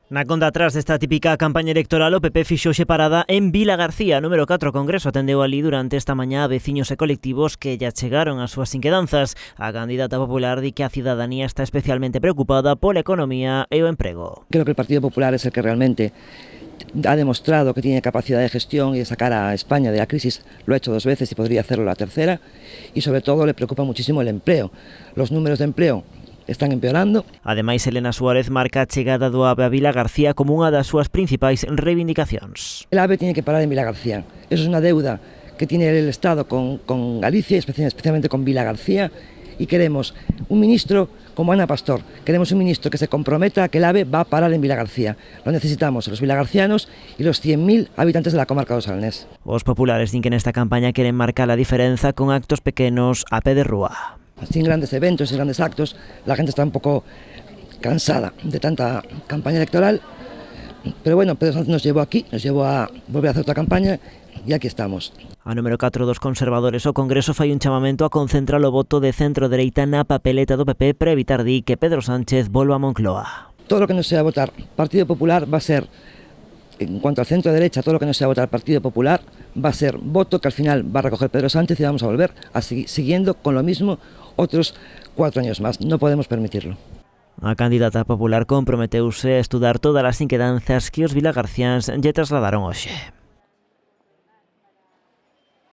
Na conta atrás desta típica campaña electoral, o PP fixoxe parada en Vilagarcía, número 4 Congreso. Atendeu ali durante esta mañá a veciños e colectivos que lle chegaron as súas inquedanzas. A candidata popular di que a cidadanía está especialmente preocupada pola economía e o emprego. Creo que el Partido Popular es el que realmente ha demostrado que tiene capacidad de gestión y de sacar a España de la crisis. Lo ha hecho 2 veces y podría hacerlo la tercera. Y sobre todo le preocupa muchísimo el empleo. Los números de empleo están empeorando. Ademais, Elena Suárez marca a chegada do AVE a Vilagarcía como unha das súas principais reivindicacións. El AVE tiene que parar en Vilagarcía. Eso es una deuda que tiene el Estado con Galicia, especialmente con Vilagarcía, y queremos un ministro como Ana Pastor. Queremos un ministro que se comprometa a que el AVE va a parar en Vilagarcía. Lo necesitamos los vilagarcianos y los 100.000 habitantes de la comarca do Salnés. Os populares din que nesta campaña queren marcar a diferenza con actos pequenos a pé de rúa. Sin grandes eventos, sin grandes actos, la gente está un poco cansada de tanta campaña electoral, pero bueno, Pedro Sánchez nos llevó aquí, nos llevó a volver a hacer otra campaña y aquí estamos. A número 4 dos conservadores, o Congreso fai un chamamento a concentrar o voto de centro-dereita na papeleta do PP para evitar, di, que Pedro Sánchez volva a Moncloa. Todo lo que no sea votar Partido Popular va a ser, en cuanto al centro-derecha, todo lo que no sea votar Partido Popular va a ser voto que al final va a recoger Pedro Sánchez y vamos a volver a siguiendo con lo mismo otros 4 años más. No podemos permitirlo. A candidata popular comprometeuse a estudar todas as inquedanzas que os vilagarciáns lle trasladaron hoxe.